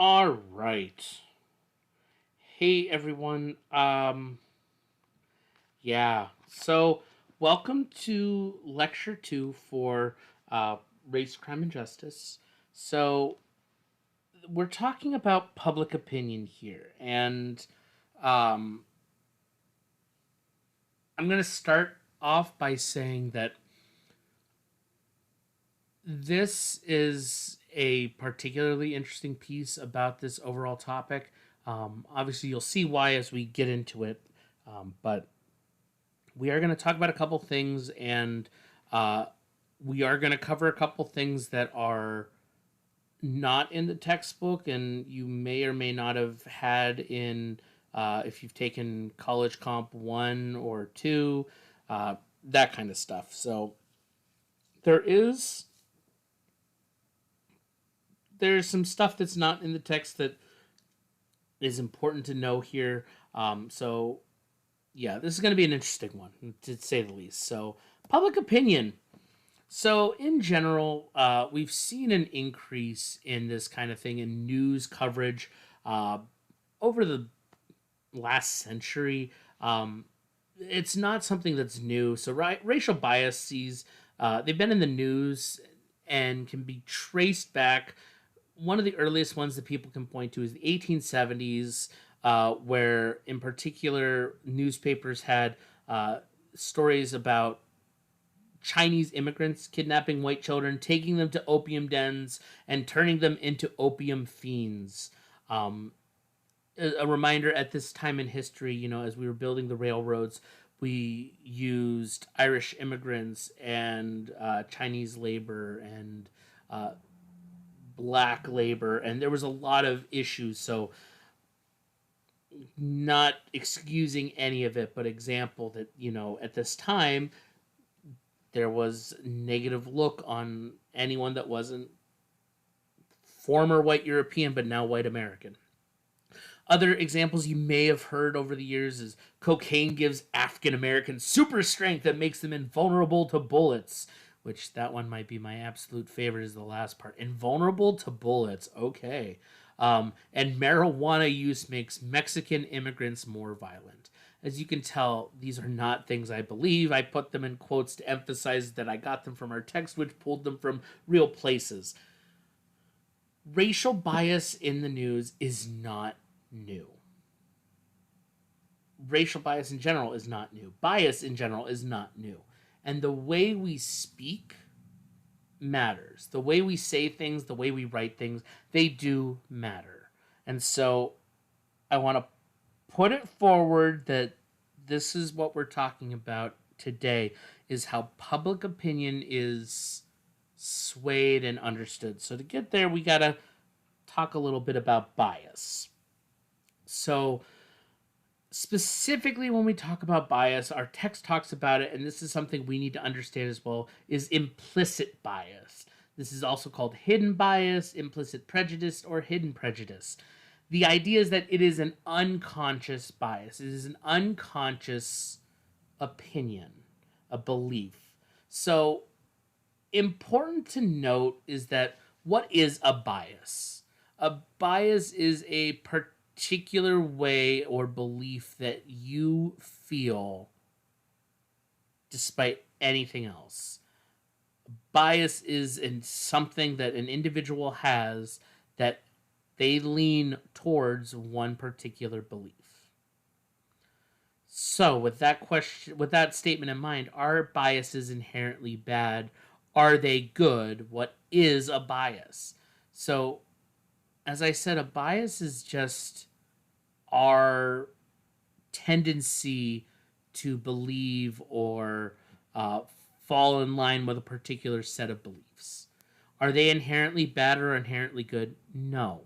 All right. Hey everyone. Yeah. So welcome to lecture 2 for race, crime and justice. So we're talking about public opinion here, and um I'm going to start off by saying that this is a particularly interesting piece about this overall topic. Obviously, you'll see why as we get into it, but we are going to talk about a couple things, and uh, we are going to cover a couple things that are not in the textbook, and you may or may not have had in if you've taken college comp 1 or 2, that kind of stuff. So there is there's some stuff that's not in the text that is important to know here. So yeah, this is going to be an interesting one, to say the least. So public opinion. So, in general, we've seen an increase in this kind of thing in news coverage uh, over the last century. It's not something that's new. So, racial biases, they've been in the news and can be traced back. One of the earliest ones that people can point to is the 1870s, where, in particular, newspapers had stories about Chinese immigrants kidnapping white children, taking them to opium dens, and turning them into opium fiends. Um, a reminder at this time in history, as we were building the railroads, we used Irish immigrants and Chinese labor and uh, black labor, and there was a lot of issues. So, not excusing any of it, but example that, at this time, there was negative look on anyone that wasn't former white European but now white American. Other examples you may have heard over the years is cocaine gives African Americans super strength that makes them invulnerable to bullets, which that one might be my absolute favorite is the last part. Invulnerable to bullets. Okay. And marijuana use makes Mexican immigrants more violent. As you can tell, these are not things I believe. I put them in quotes to emphasize that I got them from our text, which pulled them from real places. Racial bias in the news is not new. Racial bias in general is not new. Bias in general is not new. And the way we speak matters. The way we say things, the way we write things, they do matter. And so I want to put it forward that this is what we're talking about today, is how public opinion is swayed and understood. So to get there, we got to talk a little bit about bias. So specifically when we talk about bias, our text talks about it, and this is something we need to understand as well, is implicit bias. This is also called hidden bias, implicit prejudice, or hidden prejudice. The idea is that it is an unconscious bias. It is an unconscious opinion, a belief. So, important to note is that what is a bias? A bias is a particular way or belief that you feel despite anything else. Bias is in something that an individual has that they lean towards one particular belief. So, with that statement in mind, are biases inherently bad? Are they good? What is a bias? So, as I said, a bias is just our tendency to believe or fall in line with a particular set of beliefs. Are they inherently bad or inherently good? No.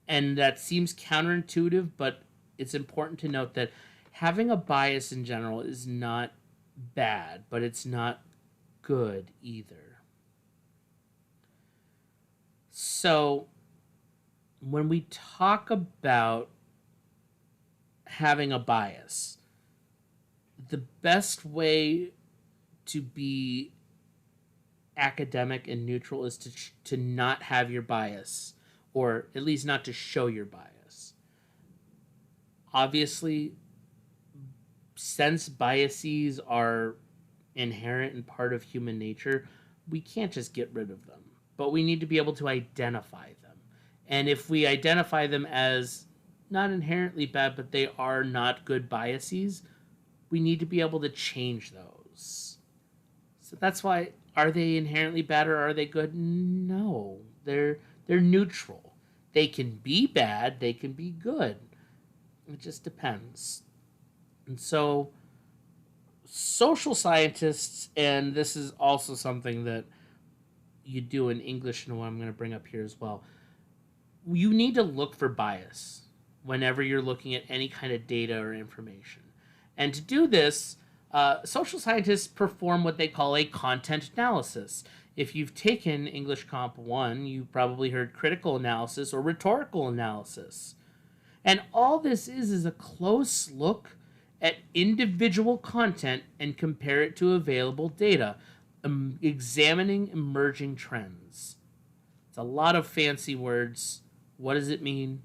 And that seems counterintuitive, but it's important to note that having a bias in general is not bad, but it's not good either. So, when we talk about having a bias, the best way to be academic and neutral is to not have your bias. or at least not to show your bias. Obviously, since biases are inherent and part of human nature, we can't just get rid of them, but we need to be able to identify them. And if we identify them as not inherently bad, but they are not good biases, we need to be able to change those. So that's why, are they inherently bad or are they good? No, they're neutral. They can be bad, they can be good. It just depends. And so social scientists, and this is also something that you do in English and what I'm going to bring up here as well, you need to look for bias whenever you're looking at any kind of data or information. And to do this, social scientists perform what they call a content analysis. If you've taken English Comp 1, you've probably heard critical analysis or rhetorical analysis. And all this is a close look at individual content and compare it to available data, examining emerging trends. It's a lot of fancy words. What does it mean?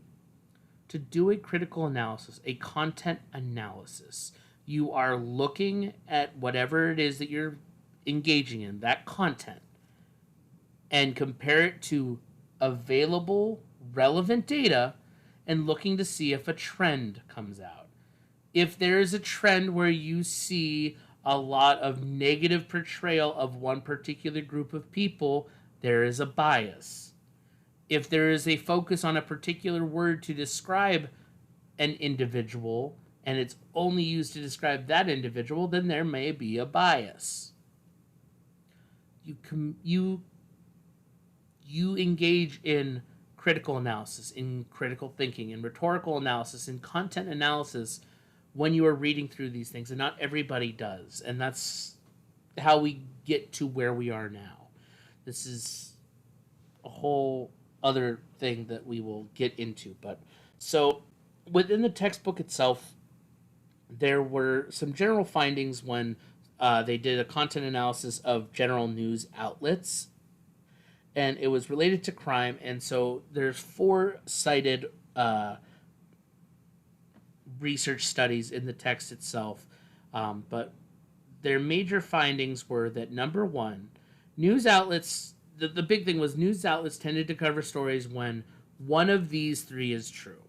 To do a critical analysis, a content analysis, you are looking at whatever it is that you're engaging in, that content, and compare it to available relevant data and looking to see if a trend comes out. If there is a trend where you see a lot of negative portrayal of one particular group of people, there is a bias. If there is a focus on a particular word to describe an individual and it's only used to describe that individual, then there may be a bias. You engage in critical analysis, in critical thinking, in rhetorical analysis, in content analysis when you are reading through these things, and not everybody does. And that's how we get to where we are now. This is a whole other thing that we will get into. But so within the textbook itself, there were some general findings when they did a content analysis of general news outlets, and it was related to crime. And so there's 4 cited research studies in the text itself, but their major findings were that, number one, news outlets, the big thing was news outlets tended to cover stories when one of these 3 is true.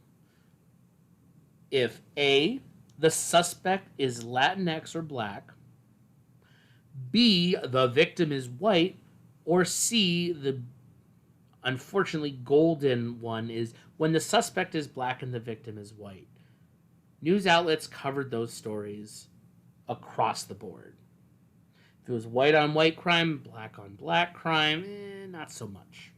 If A, the suspect is Latinx or black, B, the victim is white, or C, the unfortunately golden one is when the suspect is black and the victim is white. News outlets covered those stories across the board. If it was white on white crime, black on black crime, not so much.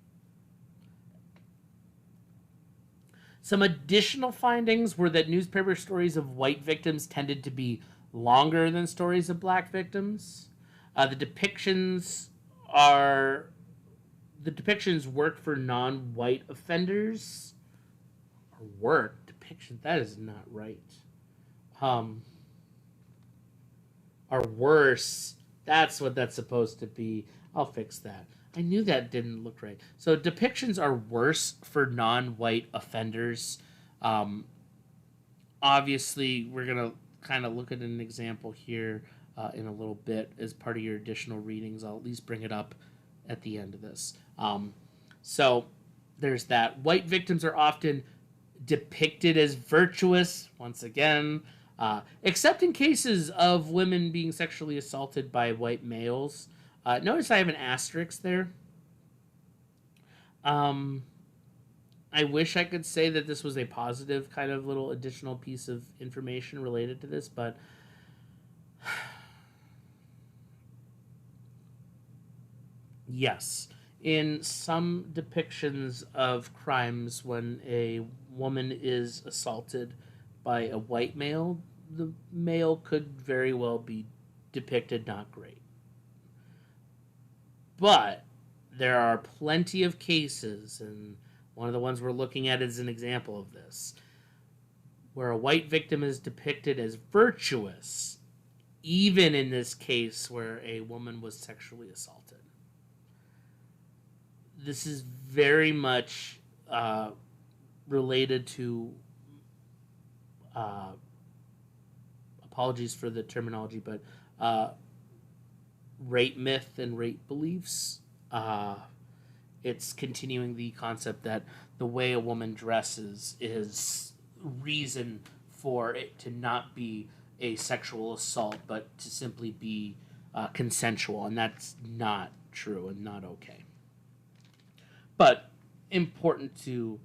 Some additional findings were that newspaper stories of white victims tended to be longer than stories of black victims. The depictions worked for non-white offenders. Or work depiction, that is not right. Are worse. That's what that's supposed to be. I'll fix that. I knew that didn't look right. So depictions are worse for non-white offenders. Obviously, we're going to kind of look at an example here in a little bit as part of your additional readings. I'll at least bring it up at the end of this. So there's that. White victims are often depicted as virtuous, once again, except in cases of women being sexually assaulted by white males. Notice I have an asterisk there. I wish I could say that this was a positive kind of little additional piece of information related to this, but yes, in some depictions of crimes when a woman is assaulted by a white male, the male could very well be depicted not great. But there are plenty of cases, and one of the ones we're looking at is an example of this, where a white victim is depicted as virtuous, even in this case where a woman was sexually assaulted. This is very much related to uh, apologies for the terminology, but rape myth and rape beliefs. It's continuing the concept that the way a woman dresses is reason for it to not be a sexual assault, but to simply be consensual, and that's not true and not okay. But important to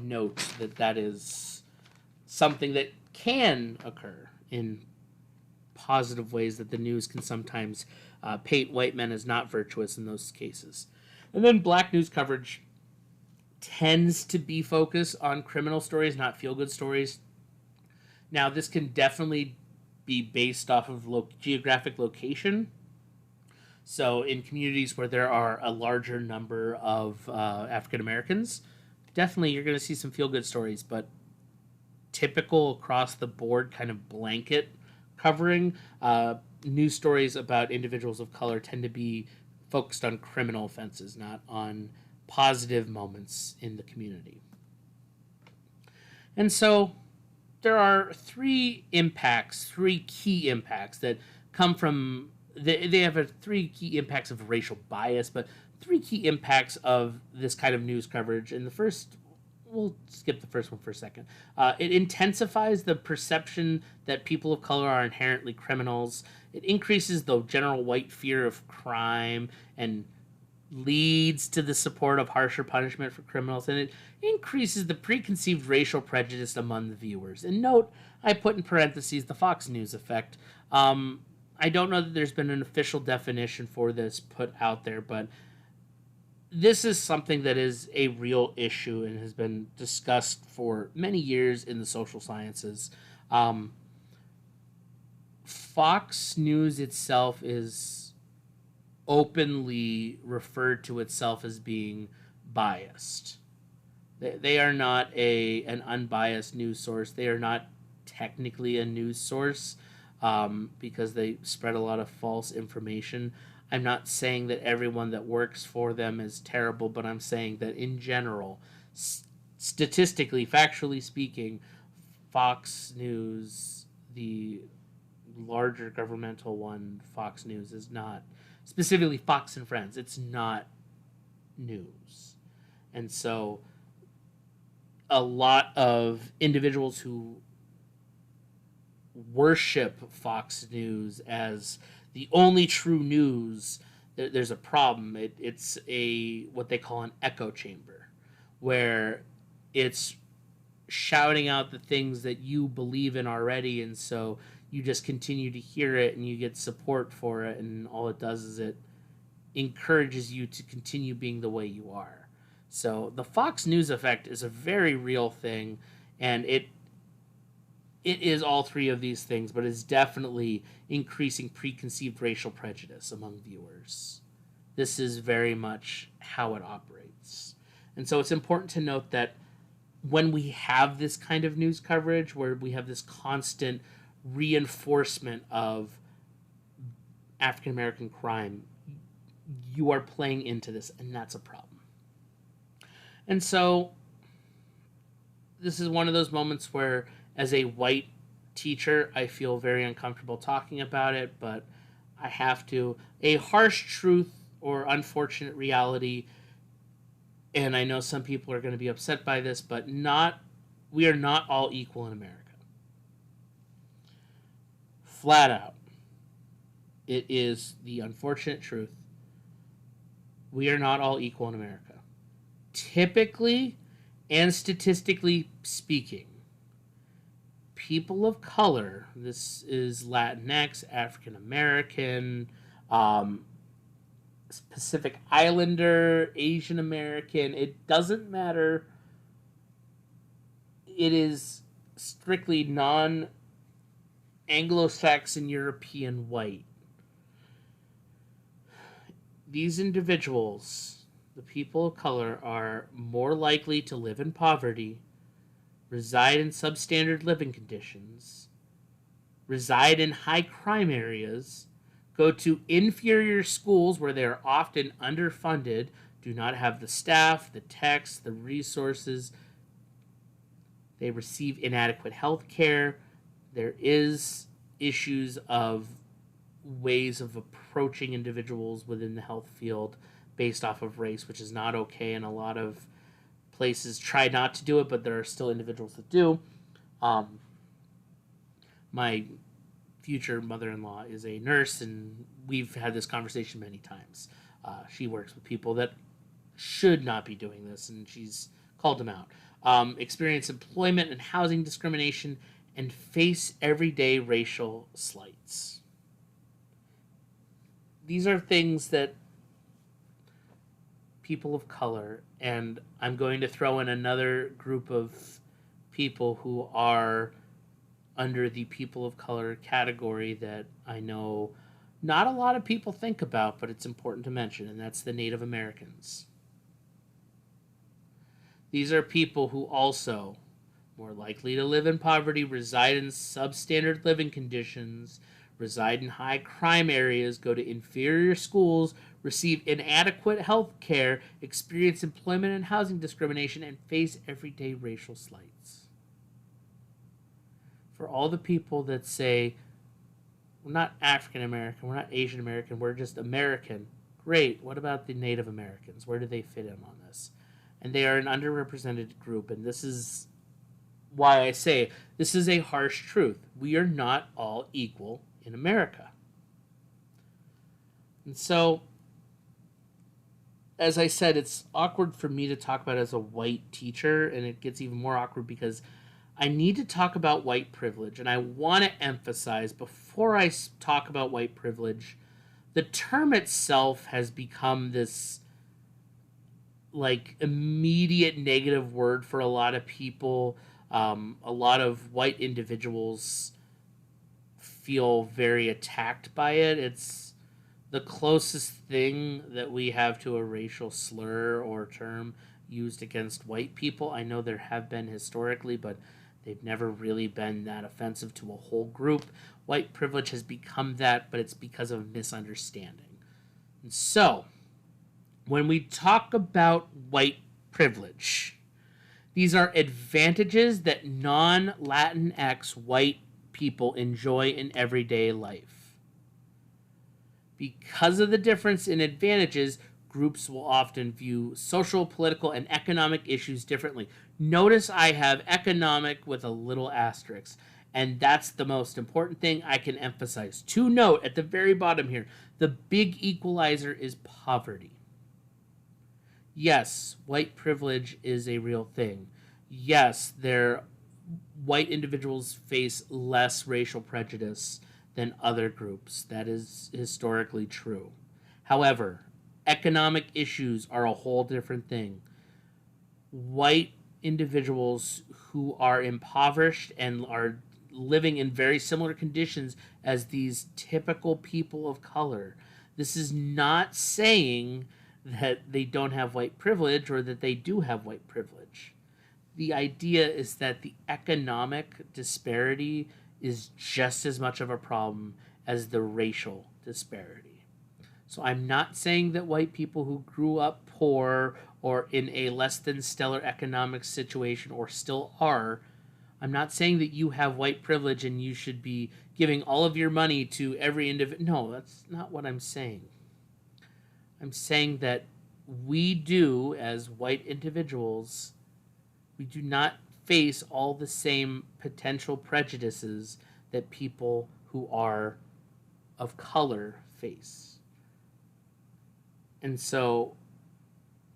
note that that is something that can occur in positive ways, that the news can sometimes paint white men as not virtuous in those cases. And then black news coverage tends to be focused on criminal stories, not feel-good stories. Now, this can definitely be based off of geographic location. So in communities where there are a larger number of African Americans, definitely you're going to see some feel-good stories, but typical across the board kind of blanket covering, news stories about individuals of color tend to be focused on criminal offenses, not on positive moments in the community. And so there are three key impacts that come from, they have three key impacts of racial bias, but three key impacts of this kind of news coverage. And the first, we'll skip the first one for a second. It intensifies the perception that people of color are inherently criminals. It increases the general white fear of crime and leads to the support of harsher punishment for criminals, and it increases the preconceived racial prejudice among the viewers. And note, I put in parentheses the Fox News effect. I don't know that there's been an official definition for this put out there, but this is something that is a real issue and has been discussed for many years in the social sciences. Fox News itself is openly referred to itself as being biased. They are not an unbiased news source. They are not technically a news source because they spread a lot of false information. I'm not saying that everyone that works for them is terrible, but I'm saying that in general, statistically, factually speaking, Fox News, the larger governmental one, Fox News, is not, specifically Fox and Friends, it's not news. And so a lot of individuals who worship Fox News as the only true news, there's a problem. It's what they call an echo chamber, where it's shouting out the things that you believe in already, and so you just continue to hear it and you get support for it, and all it does is it encourages you to continue being the way you are. So the Fox News effect is a very real thing, and it is all three of these things, but it's definitely increasing preconceived racial prejudice among viewers. This is very much how it operates. And so it's important to note that when we have this kind of news coverage, where we have this constant reinforcement of African American crime, you are playing into this, and that's a problem. And so this is one of those moments where, as a white teacher, I feel very uncomfortable talking about it, but I have to. A harsh truth or unfortunate reality, and I know some people are going to be upset by this, but we are not all equal in America. Flat out. It is the unfortunate truth. We are not all equal in America. Typically and statistically speaking, people of color, this is Latinx, African American, Pacific Islander, Asian American, it doesn't matter. It is strictly non-Anglo-Saxon European white. These individuals, the people of color, are more likely to live in poverty, reside in substandard living conditions, reside in high crime areas, go to inferior schools where they are often underfunded do not have the staff, the techs, the resources. They receive inadequate health care. There is issues of ways of approaching individuals within the health field based off of race, which is not okay, and a lot of places try not to do it, but there are still individuals that do. My future mother-in-law is a nurse, and we've had this conversation many times. She works with people that should not be doing this, and she's called them out. Experience employment and housing discrimination, and face everyday racial slights. These are things that people of color, and I'm going to throw in another group of people who are under the people of color category that I know not a lot of people think about, but it's important to mention, and that's the Native Americans. These are people who also more likely to live in poverty, reside in substandard living conditions, reside in high crime areas, go to inferior schools, receive inadequate health care, experience employment and housing discrimination, and face everyday racial slights. For all the people that say, we're not African American, we're not Asian American, we're just American, great, what about the Native Americans? Where do they fit in on this? And they are an underrepresented group, and this is why I say this is a harsh truth. We are not all equal in America. And so, as I said, it's awkward for me to talk about it as a white teacher, and it gets even more awkward because I need to talk about white privilege, and I want to emphasize before I talk about white privilege, the term itself has become this like immediate negative word for a lot of people. A lot of white individuals feel very attacked by it. It's the closest thing that we have to a racial slur or term used against white people. I know there have been historically, but they've never really been that offensive to a whole group. White privilege has become that, but it's because of misunderstanding. And so, when we talk about white privilege, these are advantages that non-Latinx white people enjoy in everyday life. Because of the difference in advantages, groups will often view social, political, and economic issues differently. Notice I have economic with a little asterisk, and that's the most important thing I can emphasize. To note at the very bottom here, the big equalizer is poverty. Yes, white privilege is a real thing. Yes, white individuals face less racial prejudice than other groups. That is historically true. However, economic issues are a whole different thing. White individuals who are impoverished and are living in very similar conditions as these typical people of color. This is not saying that they don't have white privilege or that they do have white privilege. The idea is that the economic disparity is just as much of a problem as the racial disparity. So I'm not saying that white people who grew up poor or in a less than stellar economic situation or still are, I'm not saying that you have white privilege and you should be giving all of your money to every individual. No, that's not what I'm saying. I'm saying that we do, as white individuals, we do not face all the same potential prejudices that people who are of color face. And so,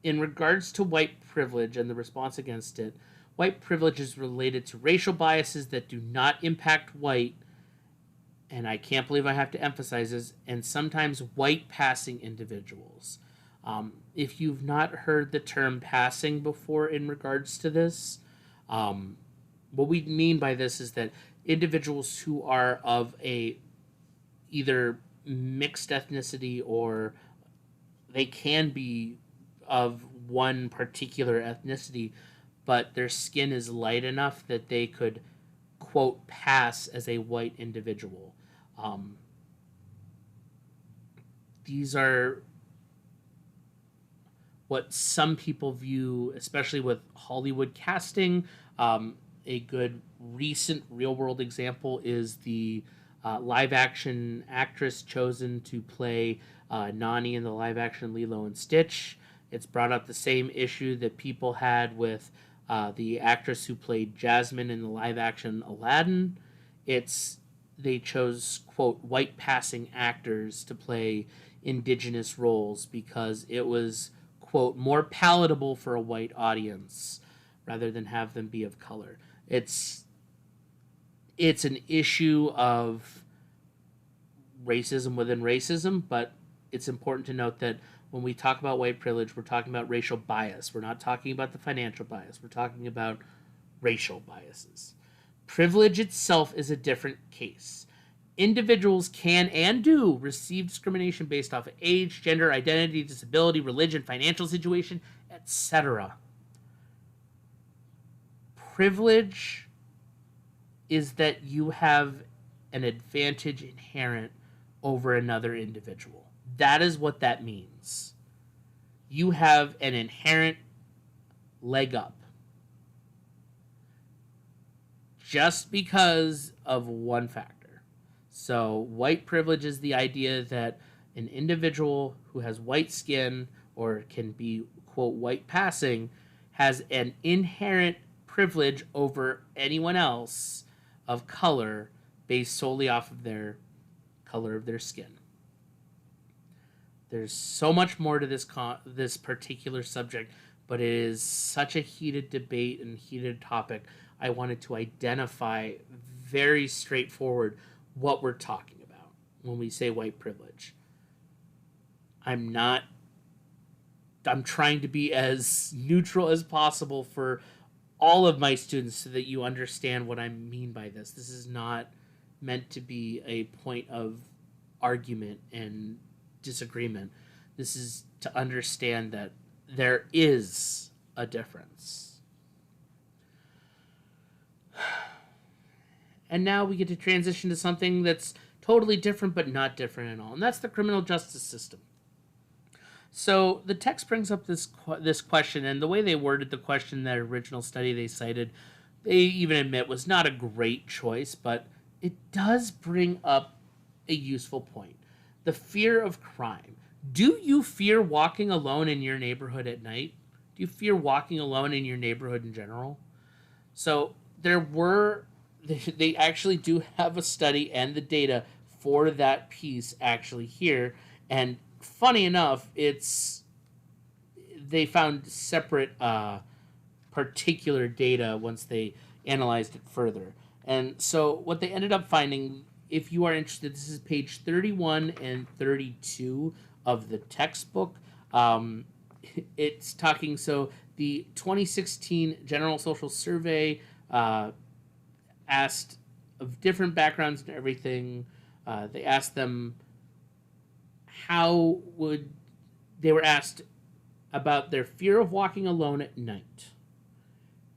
in regards to white privilege and the response against it, white privilege is related to racial biases that do not impact white, and I can't believe I have to emphasize this, and sometimes white passing individuals. If you've not heard the term passing before in regards to this, what we mean by this is that individuals who are of a either mixed ethnicity or they can be of one particular ethnicity, but their skin is light enough that they could, quote, pass as a white individual. These are what some people view, especially with Hollywood casting. A good recent real world example is the live action actress chosen to play Nani in the live action Lilo and Stitch. It's brought up the same issue that people had with the actress who played Jasmine in the live action Aladdin. It's they chose, quote, white passing actors to play indigenous roles because it was, quote, more palatable for a white audience rather than have them be of color. It's an issue of racism within racism, but it's important to note that when we talk about white privilege, we're talking about racial bias. We're not talking about the financial bias. We're talking about racial biases. Privilege itself is a different case. Individuals can and do receive discrimination based off of age, gender, identity, disability, religion, financial situation, etc. Privilege is that you have an advantage inherent over another individual. That is what that means. You have an inherent leg up just because of one factor. So, white privilege is the idea that an individual who has white skin or can be, quote, white passing has an inherent privilege over anyone else of color based solely off of their color of their skin. There's so much more to this particular subject, but it is such a heated debate and heated topic. I wanted to identify very straightforward what we're talking about when we say white privilege. I'm trying to be as neutral as possible for all of my students so that you understand what I mean by this. This is not meant to be a point of argument and disagreement. This is to understand that there is a difference. And now we get to transition to something that's totally different but not different at all, and that's the criminal justice system. So the text brings up this question, and the way they worded the question in that original study they cited, they even admit was not a great choice, but it does bring up a useful point. The fear of crime. Do you fear walking alone in your neighborhood at night? Do you fear walking alone in your neighborhood in general? So they actually do have a study and the data for that piece actually here, and funny enough, they found separate particular data once they analyzed it further. And so what they ended up finding, if you are interested, this is page 31 and 32 of the textbook. It's talking, so the 2016 General Social Survey asked of different backgrounds and everything. They asked them they were asked about their fear of walking alone at night.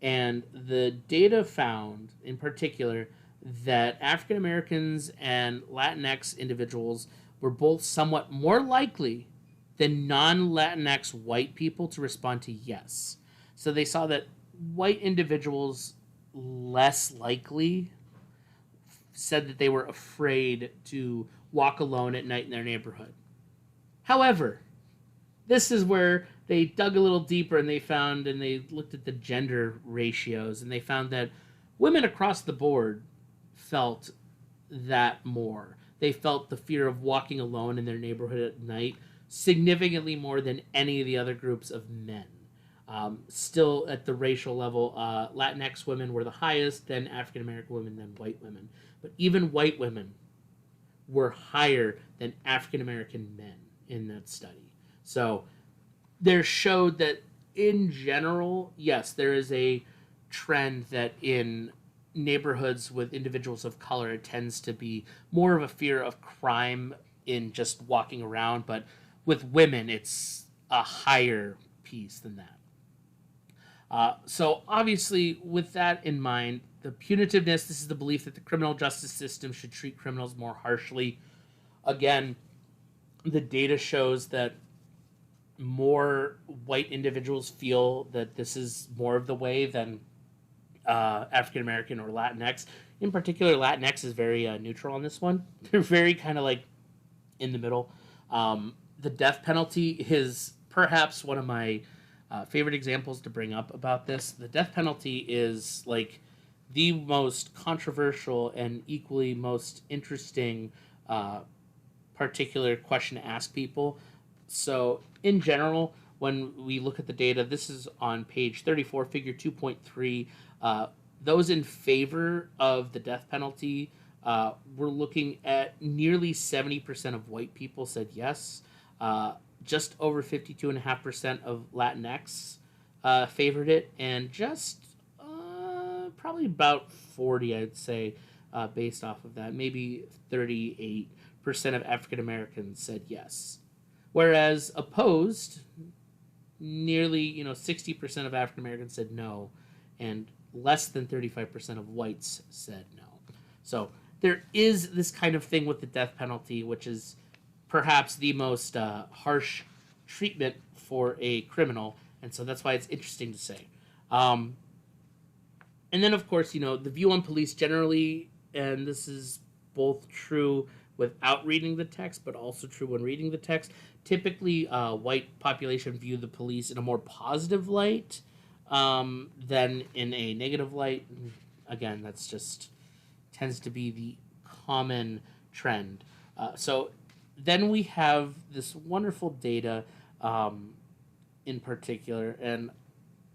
And the data found, in particular, that African Americans and Latinx individuals were both somewhat more likely than non-Latinx white people to respond to yes. So they saw that white individuals less likely said that they were afraid to walk alone at night in their neighborhood. However, this is where they dug a little deeper and they looked at the gender ratios, and they found that women across the board felt that more. They felt the fear of walking alone in their neighborhood at night significantly more than any of the other groups of men. Still at the racial level, Latinx women were the highest, then African American women, then white women. But even white women were higher than African American men in that study. So there showed that in general, yes, there is a trend that in neighborhoods with individuals of color, it tends to be more of a fear of crime in just walking around, but with women, it's a higher piece than that. So obviously, with that in mind, the punitiveness, this is the belief that the criminal justice system should treat criminals more harshly. Again, the data shows that more white individuals feel that this is more of the way than African American or Latinx. In particular, Latinx is very neutral on this one. They're very kind of like in the middle. The death penalty is perhaps one of my favorite examples to bring up about this. The death penalty is like the most controversial and equally most interesting particular question to ask people. So, in general, when we look at the data, this is on page 34, figure 2.3. Those in favor of the death penalty, we're looking at nearly 70% of white people said yes. Just over 52.5% of Latinx favored it, and just probably about 40, I'd say, based off of that. Maybe 38% of African Americans said yes. Whereas opposed, nearly 60% of African Americans said no, and less than 35% of whites said no. So there is this kind of thing with the death penalty, which is perhaps the most harsh treatment for a criminal, and so that's why it's interesting to say. Um, and then, of course, the view on police generally, and this is both true without reading the text, but also true when reading the text. Typically, white population view the police in a more positive light than in a negative light. Again, that's just tends to be the common trend. So then we have this wonderful data in particular, and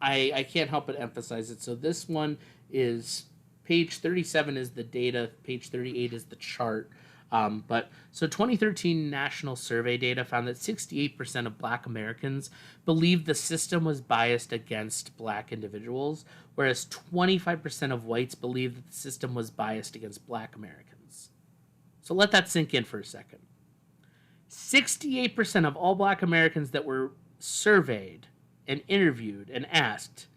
I can't help but emphasize it. So this one is page 37 is the data, page 38 is the chart. But so 2013 national survey data found that 68% of Black Americans believed the system was biased against Black individuals, whereas 25% of whites believed that the system was biased against Black Americans. So let that sink in for a second. 68% of all Black Americans that were surveyed and interviewed and asked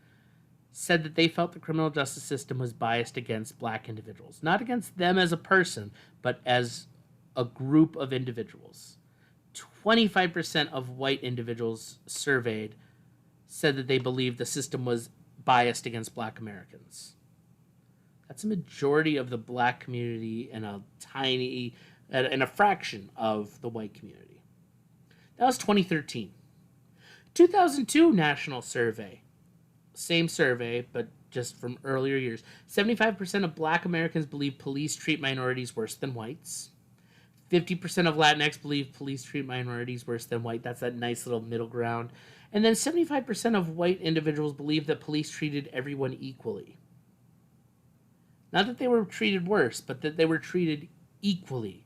said that they felt the criminal justice system was biased against Black individuals. Not against them as a person, but as a group of individuals. 25% of white individuals surveyed said that they believed the system was biased against Black Americans. That's a majority of the Black community and a fraction of the white community. That was 2013. 2002 national survey. Same survey, but just from earlier years. 75% of Black Americans believe police treat minorities worse than whites. 50% of Latinx believe police treat minorities worse than white. That's that nice little middle ground. And then 75% of white individuals believe that police treated everyone equally. Not that they were treated worse, but that they were treated equally.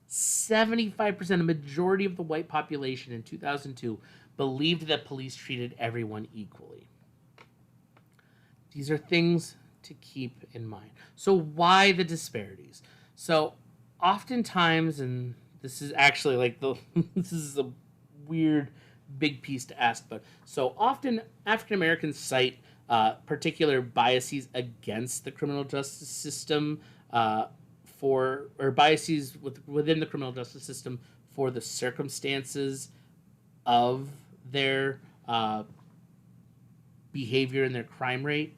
75%, a majority of the white population in 2002, believed that police treated everyone equally. These are things to keep in mind. So why the disparities? So oftentimes, and this is actually like this is a weird big piece to ask, but so often African Americans cite particular biases against the criminal justice system or biases within the criminal justice system for the circumstances of their behavior and their crime rate.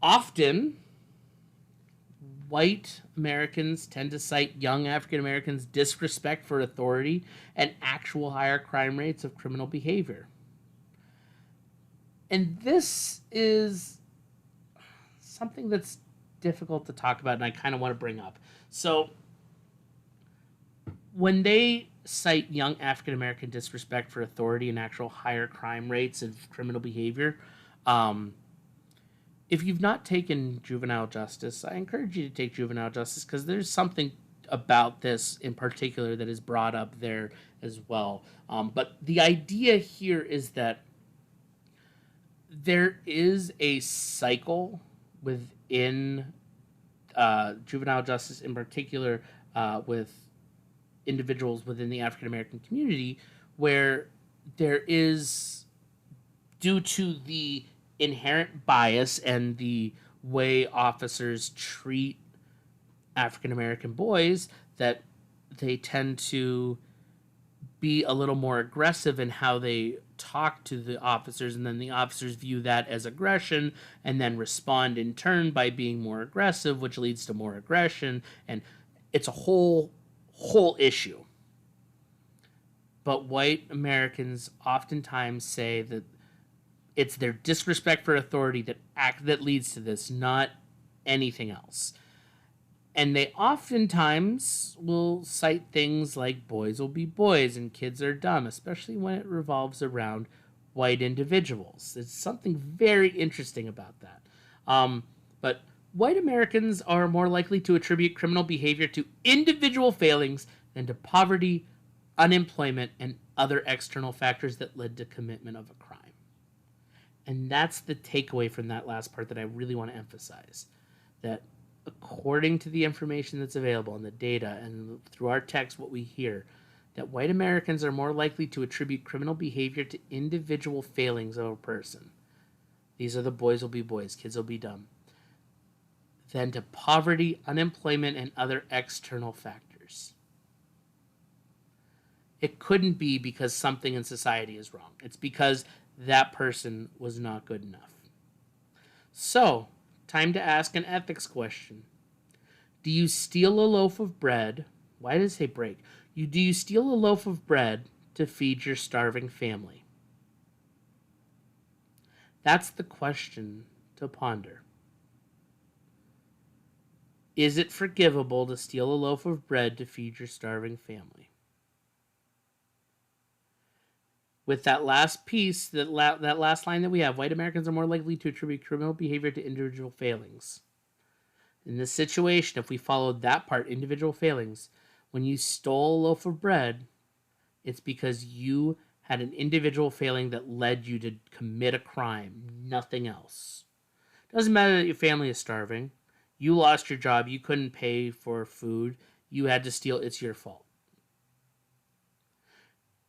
Often, white Americans tend to cite young African Americans' disrespect for authority and actual higher crime rates of criminal behavior. And this is something that's difficult to talk about, and I kind of want to bring up. So, when they cite young African American disrespect for authority and actual higher crime rates of criminal behavior, if you've not taken juvenile justice, I encourage you to take juvenile justice because there's something about this in particular that is brought up there as well. But the idea here is that there is a cycle within juvenile justice, in particular with individuals within the African American community, where there is, due to the inherent bias and the way officers treat African American boys, that they tend to be a little more aggressive in how they talk to the officers, and then the officers view that as aggression and then respond in turn by being more aggressive, which leads to more aggression, and it's a whole issue. But white Americans oftentimes say that it's their disrespect for authority that leads to this, not anything else. And they oftentimes will cite things like boys will be boys and kids are dumb, especially when it revolves around white individuals. There's something very interesting about that. But white Americans are more likely to attribute criminal behavior to individual failings than to poverty, unemployment, and other external factors that led to commitment of a crime. And that's the takeaway from that last part that I really want to emphasize. That according to the information that's available and the data and through our text, what we hear, that white Americans are more likely to attribute criminal behavior to individual failings of a person. These are the boys will be boys, kids will be dumb. Than to poverty, unemployment, and other external factors. It couldn't be because something in society is wrong. It's because that person was not good enough. So, time to ask an ethics question. Do you steal a loaf of bread? Why does it say break? Do you steal a loaf of bread to feed your starving family? That's the question to ponder. Is it forgivable to steal a loaf of bread to feed your starving family? With that last piece, that last line that we have, white Americans are more likely to attribute criminal behavior to individual failings. In this situation, if we followed that part, individual failings, when you stole a loaf of bread, it's because you had an individual failing that led you to commit a crime, nothing else. Doesn't matter that your family is starving. You lost your job. You couldn't pay for food. You had to steal. It's your fault.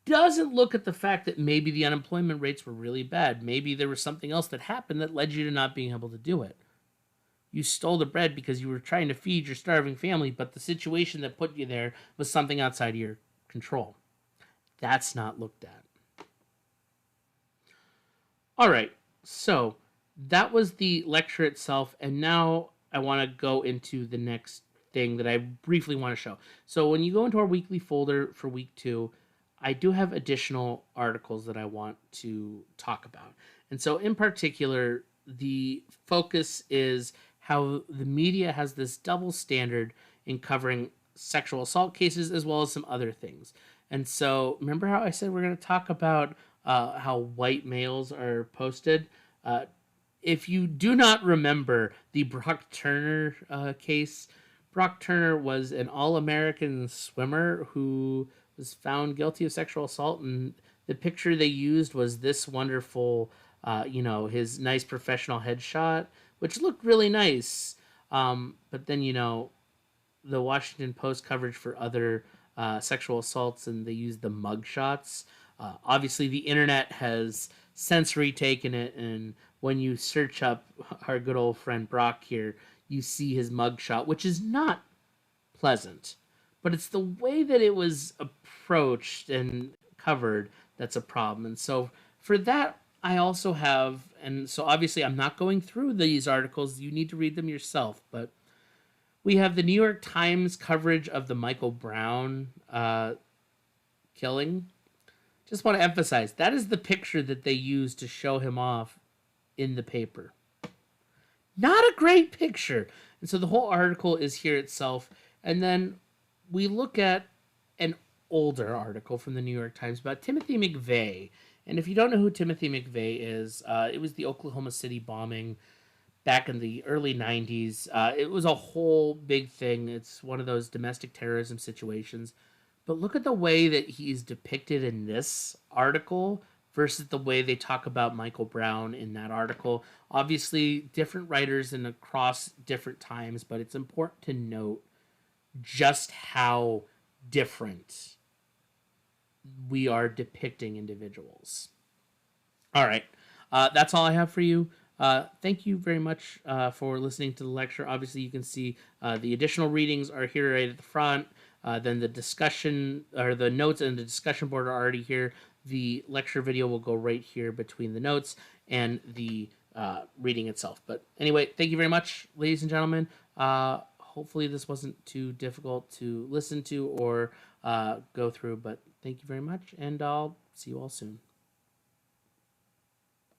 Doesn't look at the fact that maybe the unemployment rates were really bad. Maybe there was something else that happened that led you to not being able to do it. You stole the bread because you were trying to feed your starving family, but the situation that put you there was something outside of your control. That's not looked at. All right, so that was the lecture itself, and now I want to go into the next thing that I briefly want to show. So when you go into our weekly folder for week 2, I do have additional articles that I want to talk about. And so in particular, the focus is how the media has this double standard in covering sexual assault cases as well as some other things. And so remember how I said we're going to talk about how white males are posted? If you do not remember the Brock Turner case, Brock Turner was an all-American swimmer who was found guilty of sexual assault, and the picture they used was this wonderful, his nice professional headshot, which looked really nice. But then, the Washington Post coverage for other sexual assaults, and they used the mug shots. Obviously, the internet has since retaken it, and when you search up our good old friend Brock here, you see his mugshot, which is not pleasant. But it's the way that it was approached and covered that's a problem. And so for that, I also have, and so obviously I'm not going through these articles. You need to read them yourself. But we have the New York Times coverage of the Michael Brown killing. Just want to emphasize, that is the picture that they used to show him off in the paper. Not a great picture. And so the whole article is here itself. And then we look at an older article from the New York Times about Timothy McVeigh. And if you don't know who Timothy McVeigh is, it was the Oklahoma City bombing back in the early 90s. It was a whole big thing. It's one of those domestic terrorism situations. But look at the way that he's depicted in this article versus the way they talk about Michael Brown in that article. Obviously, different writers and across different times, but it's important to note just how different we are depicting individuals. All right. That's all I have for you. Thank you very much for listening to the lecture. Obviously, you can see the additional readings are here right at the front. then the discussion or the notes and the discussion board are already here. The lecture video will go right here between the notes and the reading itself. But anyway, thank you very much, ladies and gentlemen. Hopefully this wasn't too difficult to listen to or go through, but thank you very much, and I'll see you all soon.